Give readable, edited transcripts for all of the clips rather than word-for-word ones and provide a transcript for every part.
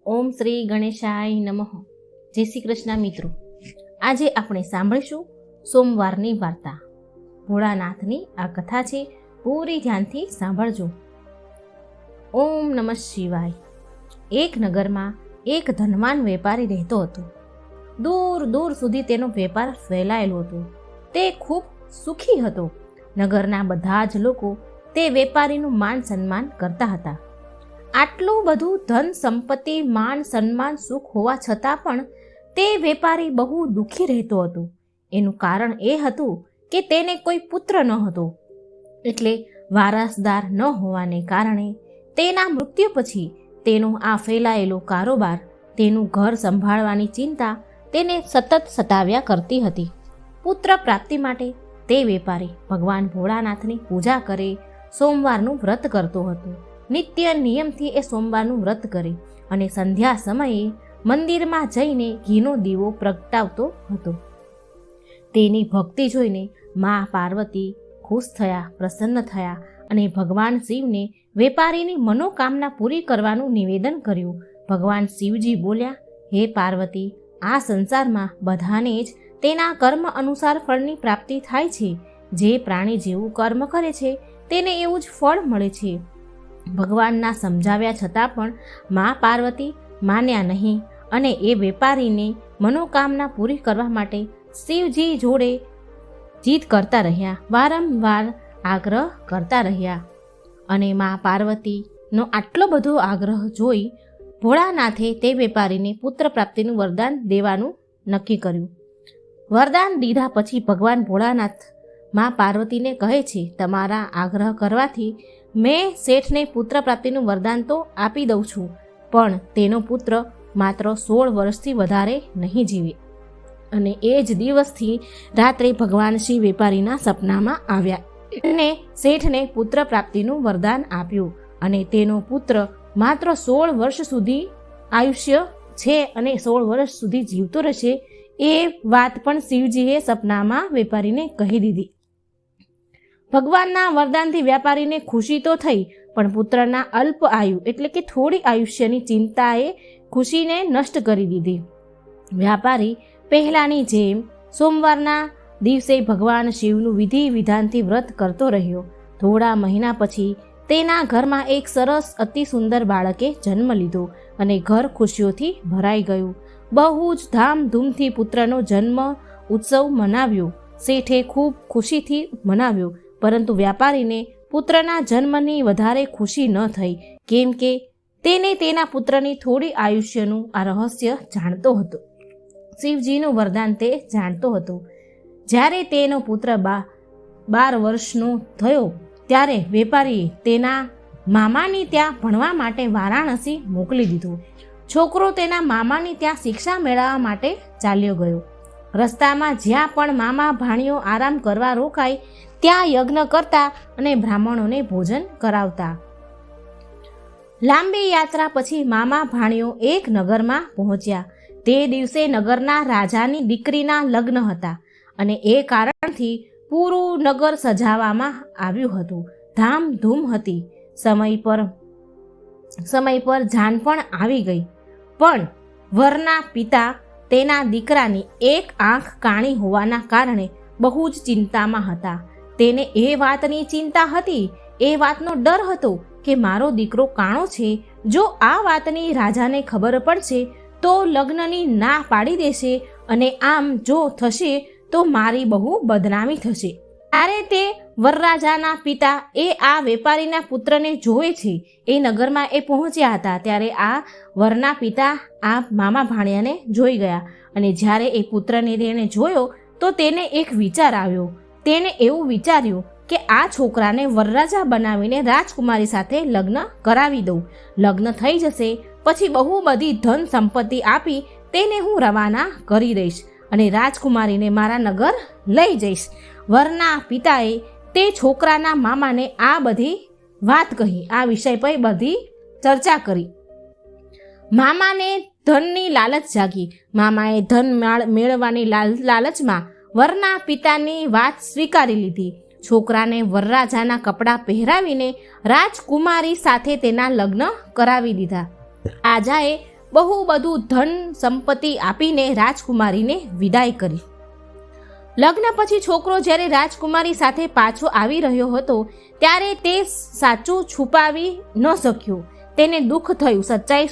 ઓમ શ્રી ગણેશાય નમઃ. જય શ્રી કૃષ્ણ મિત્રો. આજે આપણે સાંભળીશું સોમવારની વાર્તા. ભોળાનાથની આ કથા છે, પૂરી ધ્યાનથી સાંભળજો. ઓમ નમઃ શિવાય. એક નગરમાં એક ધનવાન વેપારી રહેતો હતો. દૂર દૂર સુધી તેનો વેપાર ફેલાયેલો હતો. તે ખૂબ સુખી હતો. નગરના બધા જ લોકો તે વેપારીનું માન સન્માન કરતા હતા. આટલું બધું ધન સંપત્તિ, માન સન્માન, સુખ હોવા છતાં પણ તે વેપારી બહુ દુઃખી રહેતો હતો. એનું કારણ એ હતું કે તેને કોઈ પુત્ર ન હતો, એટલે વારસદાર ન હોવાને કારણે તેના મૃત્યુ પછી તેનો આ ફેલાયેલો કારોબાર, તેનું ઘર સંભાળવાની ચિંતા તેને સતત સતાવ્યા કરતી હતી. પુત્ર પ્રાપ્તિ માટે તે વેપારી ભગવાન ભોળાનાથની પૂજા કરે, સોમવારનું વ્રત કરતો હતો. નિત્ય નિયમથી એ સોમવારનું વ્રત કરે અને સંધ્યા સમયે મંદિરમાં જઈને ઘીનો દીવો પ્રગટાવતો હતો. તેની ભક્તિ જોઈને મા પાર્વતી ખુશ થયા, પ્રસન્ન થયા અને ભગવાન શિવને વેપારીની મનોકામના પૂરી કરવાનું નિવેદન કર્યું. ભગવાન શિવજી બોલ્યા, હે પાર્વતી, આ સંસારમાં બધાને જ તેના કર્મ અનુસાર ફળની પ્રાપ્તિ થાય છે. જે પ્રાણી જેવું કર્મ કરે છે તેને એવું જ ફળ મળે છે. ભગવાનના સમજાવ્યા છતાં પણ મા પાર્વતી માન્યા નહીં અને એ વેપારીને મનોકામના પૂરી કરવા માટે શિવજી જોડે જીદ કરતા રહ્યા, વારંવાર આગ્રહ કરતા રહ્યા. અને મા પાર્વતીનો આટલો બધો આગ્રહ જોઈ ભોળાનાથે તે વેપારીને પુત્ર પ્રાપ્તિનું વરદાન દેવાનું નક્કી કર્યું. વરદાન દીધા પછી ભગવાન ભોળાનાથ મા પાર્વતીને કહે છે, તમારા આગ્રહ કરવાથી મેં શેઠને પુત્ર પ્રાપ્તિનું વરદાન તો આપી દઉં છું, પણ તેનો પુત્ર માત્ર 16 વર્ષથી વધારે નહીં જીવે. અને એ જ દિવસથી રાત્રે ભગવાન શિવ વેપારીના સપનામાં આવ્યા અને શેઠને પુત્ર પ્રાપ્તિનું વરદાન આપ્યું. અને તેનો પુત્ર માત્ર 16 વર્ષ સુધી આયુષ્ય છે અને 16 વર્ષ સુધી જીવતો રહેશે, એ વાત પણ શિવજીએ સપનામાં વેપારીને કહી દીધી. ભગવાનના વરદાનથી વ્યાપારીને ખુશી તો થઈ, પણ પુત્રના અલ્પ આયુ એટલે કે થોડી આયુષ્યની ચિંતાએ ખુશીને નષ્ટ કરી દીધી. વ્યાપારી પહેલાની જેમ સોમવારના દિવસે ભગવાન શિવનું વિધિ વિધાનથી વ્રત કરતો રહ્યો. થોડા મહિના પછી તેના ઘરમાં એક સરસ અતિ સુંદર બાળકે જન્મ લીધો અને ઘર ખુશીઓથી ભરાઈ ગયું. બહુ જ ધામધૂમથી પુત્રનો જન્મ ઉત્સવ મનાવ્યો. શેઠે ખૂબ ખુશીથી મનાવ્યો, પરંતુ વ્યાપારીને પુત્રના જન્મની વધારે ખુશી ન થઈ, કેમ કે તેને તેના પુત્રની થોડી આયુષ્યનું આ રહસ્ય જાણતો હતો. શિવજીનું વરદાન તે જાણતો હતો. જ્યારે તેનો પુત્ર 12 વર્ષનો થયો ત્યારે વેપારીએ તેના મામાની ત્યાં ભણવા માટે વારાણસી મોકલી દીધો. છોકરો તેના મામાની ત્યાં શિક્ષા મેળવવા માટે ચાલ્યો ગયો. રસ્તામાં જ્યાં પણ મામા ભાણીઓ આરામ કરવા રોકાય ત્યાં યજ્ઞ કરતા અને બ્રાહ્મણોને ભોજન કરાવતા. લાંબી યાત્રા પછી મામા ભાણીઓ એક નગરમાં પહોંચ્યા. તે દિવસે નગરના રાજાની દીકરીના લગ્ન હતા અને એ કારણથી પૂરું નગર સજાવવામાં આવ્યું હતું. ધામધૂમ હતી. સમય પર જાન પણ આવી ગઈ, પણ વરના પિતા તેના દીકરાની એક આંખ કાણી હોવાના કારણે બહુ જ ચિંતામાં હતા. તેને એ વાતની ચિંતા હતી, એ વાતનો ડર હતો કે મારો દીકરો કાણો છે. જો આ વાતની રાજાને ખબર પડશે તો લગ્નની ના પાડી દેશે અને આમ જો થશે તો મારી બહુ બદનામી થશે. ત્યારે તે વરરાજાના પિતા એ આ વેપારીના પુત્રને જોવે છે. એ નગરમાં એ પહોંચ્યા હતા ત્યારે આ વરના પિતા આ મામા ભાણિયાને જોઈ ગયા અને જ્યારે એ પુત્રને તેને જોયો તો તેને એક વિચાર આવ્યો. તેને એવું વિચાર્યું કે આ છોકરાને વરરાજા બનાવીને રાજકુમારી સાથે લગ્ન કરાવી દઉં. લગ્ન થઈ જશે પછી બહુ બધી ધન સંપત્તિ આપી તેને હું રવાના કરી દઈશ અને રાજકુમારીને મારા નગર લઈ જઈશ. વરના પિતાએ તે છોકરાના મામાને આ બધી વાત કહી, આ વિષય પર બધી ચર્ચા કરી. મામાને ધનની લાલચ જાગી. મામાએ ધન મેળવવાની લાલચમાં વરના પિતાની વાત સ્વીકારી લીધી. છોકરાને વરરાજાના કપડાં પહેરાવીને રાજકુમારી સાથે તેના લગ્ન કરાવી દીધા. રાજાએ બહુ બધું ધન સંપત્તિ આપીને રાજકુમારીને વિદાય કરી. લગ્ન પછી છોકરો જ્યારે રાજકુમારી સાથે પાછો આવી રહ્યો હતો ત્યારે તે સાચું છુપાવી ન શક્યો. તેને દુઃખ થયું, સચ્ચાઈ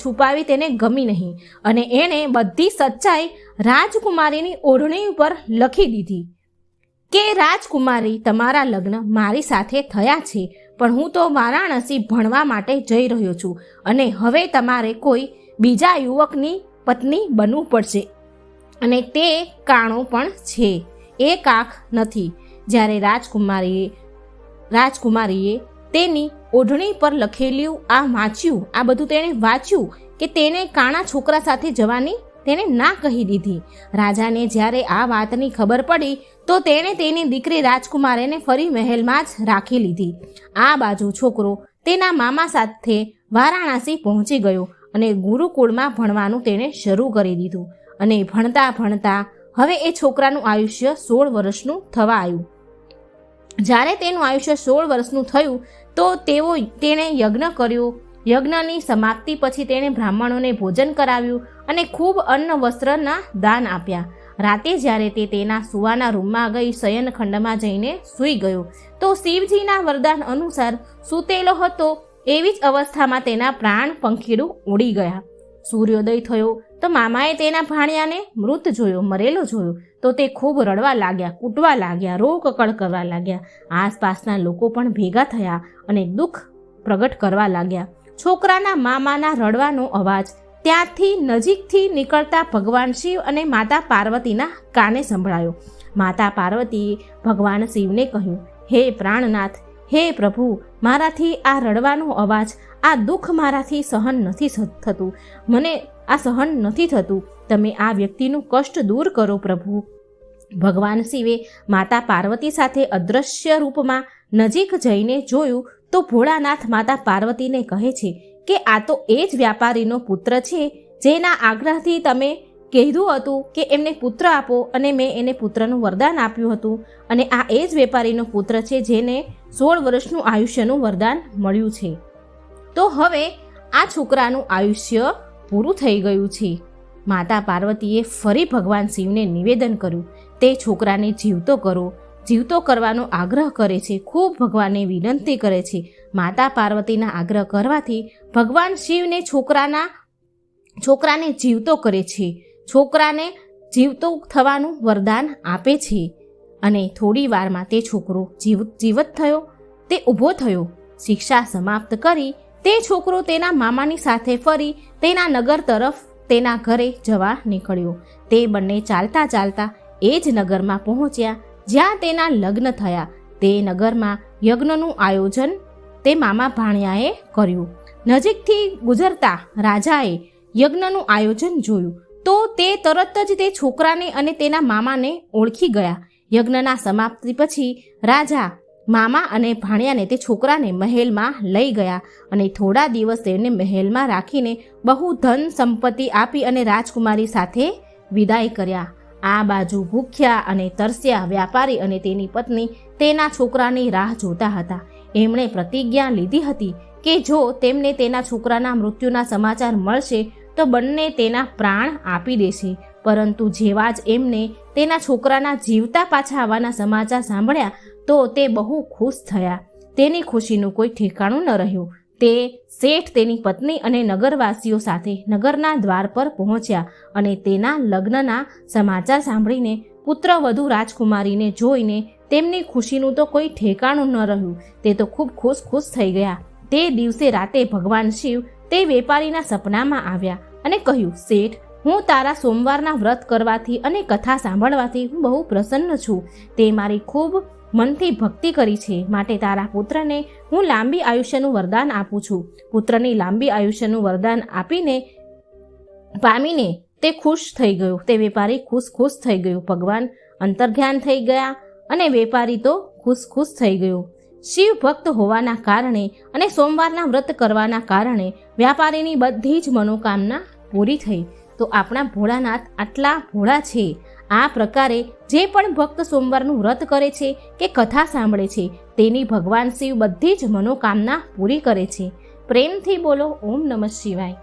છુપાવી તેને ગમી નહીં અને એણે બધી સચ્ચાઈ રાજકુમારીની ઓઢણી ઉપર લખી દીધી કે રાજકુમારી, તમારા લગ્ન મારી સાથે થયા છે, પણ હું તો વારાણસી ભણવા માટે જઈ રહ્યો છું અને હવે તમારે કોઈ બીજા યુવકની પત્ની બનવું પડશે અને તે કાણો પણ છે, એ કાખ નથી. જ્યારે રાજકુમારીએ તેની ઓઢણી પર લખેલું આ વાંચ્યું, આ બધું તેણે વાંચ્યું કે તેને કાણા છોકરા સાથે જવાની તેને ના કહી દીધી. રાજાને જ્યારે આ વાતની ખબર પડી તો તેણે તેની દીકરી રાજકુમારીને ફરી મહેલમાં જ રાખી લીધી. આ બાજુ છોકરો તેના મામા સાથે વારાણસી પહોંચી ગયો અને ગુરુકુળમાં ભણવાનું તેણે શરૂ કરી દીધું અને ભણતા ભણતા હવે એ છોકરાનું આયુષ્ય 16 વર્ષનું થવા આવ્યું. જ્યારે તેનું આયુષ્ય 16 વર્ષનું થયું તો તેણે યજ્ઞ કર્યો. યજ્ઞની સમાપ્તિ પછી તેણે બ્રાહ્મણોને ભોજન કરાવ્યું અને ખૂબ અન્ન વસ્ત્રના દાન આપ્યા. રાતે જ્યારે તે તેના સુવાના રૂમમાં ગઈ શયનખંડમાં જઈને સૂઈ ગયો તો શિવજીના વરદાન અનુસાર સૂતેલો હતો એવી જ અવસ્થામાં તેના પ્રાણ પંખીડું ઉડી ગયા. સૂર્યોદય થયો તો મામાએ તેના ભાણિયાને મૃત જોયો, મરેલો જોયો તો તે ખૂબ રડવા લાગ્યા, કૂટવા લાગ્યા, રોકકળ કરવા લાગ્યા. આસપાસના લોકો પણ ભેગા થયા અને દુઃખ પ્રગટ કરવા લાગ્યા. છોકરાના મામાના રડવાનો અવાજ ત્યાંથી નજીકથી નીકળતા ભગવાન શિવ અને માતા પાર્વતીના કાને સંભળાયો. માતા પાર્વતીએ ભગવાન શિવને કહ્યું, હે પ્રાણનાથ, હે પ્રભુ, મારાથી આ રડવાનો અવાજ, આ દુઃખ મારાથી સહન નથી થતું, મને આ સહન નથી થતું, તમે આ વ્યક્તિનું કષ્ટ દૂર કરો પ્રભુ. ભગવાન શિવે માતા પાર્વતી સાથે અદૃશ્ય રૂપમાં નજીક જઈને જોયું તો ભોળાનાથ માતા પાર્વતીને કહે છે કે આ તો એ જ વ્યાપારીનો પુત્ર છે જેના આગ્રહથી તમે કીધું હતું કે એમને પુત્ર આપો અને મેં એને પુત્રનું વરદાન આપ્યું હતું અને આ એ જ વેપારીનો પુત્ર છે જેને 16 વર્ષનું આયુષ્યનું વરદાન મળ્યું છે. તો હવે આ છોકરાનું આયુષ્ય પૂરું થઈ ગયું છે. માતા પાર્વતીએ ફરી ભગવાન શિવને નિવેદન કર્યું, તે છોકરાને જીવતો કરો, જીવતો કરવાનો આગ્રહ કરે છે, ખૂબ ભગવાનને વિનંતી કરે છે. માતા પાર્વતીના આગ્રહ કરવાથી ભગવાન શિવને છોકરાને જીવતો કરે છે, છોકરાને જીવતો થવાનું વરદાન આપે છે અને થોડી વારમાં તે છોકરો જીવત થયો, તે ઊભો થયો. શિક્ષા સમાપ્ત કરી તે છોકરો તેના મામાની સાથે ફરી તેના નગર તરફ તેના ઘરે જવા નીકળ્યો. તે બંને ચાલતા ચાલતા એ જ નગરમાં પહોંચ્યા જ્યાં તેના લગ્ન થયા. તે નગરમાં યજ્ઞનું આયોજન તે મામા ભાણિયાએ કર્યું. નજીકથી ગુજરતા રાજાએ યજ્ઞનું આયોજન જોયું તો તે તરત જ તે છોકરાને અને તેના મામાને ઓળખી ગયા. યજ્ઞના સમાપ્તિ પછી રાજા મામા અને ભાણિયાને તે છોકરાને મહેલમાં લઈ ગયા અને થોડા દિવસ તેને મહેલમાં રાખીને બહુ ધન સંપત્તિ આપી અને રાજકુમારી સાથે વિદાય કર્યા. આ બાજુ ભૂખ્યા અને તરસ્યા વ્યાપારી અને તેની પત્ની તેના છોકરાની રાહ જોતા હતા. એમણે પ્રતિજ્ઞા લીધી હતી કે જો તેમને તેના છોકરાના મૃત્યુના સમાચાર મળશે તો બંને તેના પ્રાણ આપી દેશે. પરંતુ જેવા જ એમને તેના છોકરાના જીવતા પાછા આવવાના સમાચાર સાંભળ્યા તો તે બહુ ખુશ થયા. તેની ખુશીનું કોઈ ઠેકાણું ન રહ્યું. તે શેઠ, તેની પત્ની અને નગરવાસીઓ સાથે નગરના દ્વાર પર પહોંચ્યા અને તેના લગ્નના સમાચાર સાંભળીને પુત્રવધુ રાજકુમારીને જોઈને તેમની ખુશીનું તો કોઈ ઠેકાણું ન રહ્યું. તે તો ખૂબ ખુશ થઈ ગયા. તે દિવસે રાતે ભગવાન શિવ તે વેપારીના સપનામાં આવ્યા અને કહ્યું, શેઠ, હું તારા સોમવારના વ્રત કરવાથી અને કથા સાંભળવાથી હું બહુ પ્રસન્ન છું. તે મારી ખૂબ મનથી ભક્તિ કરી છે, માટે તારા પુત્રને હું લાંબી આયુષ્યનું વરદાન આપું છું. પુત્રની લાંબી આયુષ્યનું વરદાન પામીને તે ખુશ થઈ ગયો. તે વેપારી ખુશ થઈ ગયો. ભગવાન અંતર્ધ્યાન થઈ ગયા અને વેપારી તો ખુશ થઈ ગયો. શિવ ભક્ત હોવાના કારણે અને સોમવારના વ્રત કરવાના કારણે વ્યાપારીની બધી જ મનોકામના પૂરી થઈ. તો આપણા ભોળાનાથ આટલા ભોળા છે. આ પ્રકારે જે પણ ભક્ત સોમવારનું વ્રત કરે છે કે કથા સાંભળે છે તેની ભગવાન શિવ બધી જ મનોકામના પૂરી કરે છે. પ્રેમથી બોલો ઓમ નમઃ શિવાય.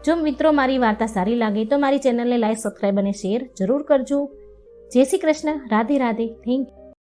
જો મિત્રો મારી વાર્તા સારી લાગે તો મારી ચેનલને લાઈક, સબસ્ક્રાઈબ અને શેર જરૂર કરજો. જય શ્રી કૃષ્ણ. રાધે રાધે. Thank you.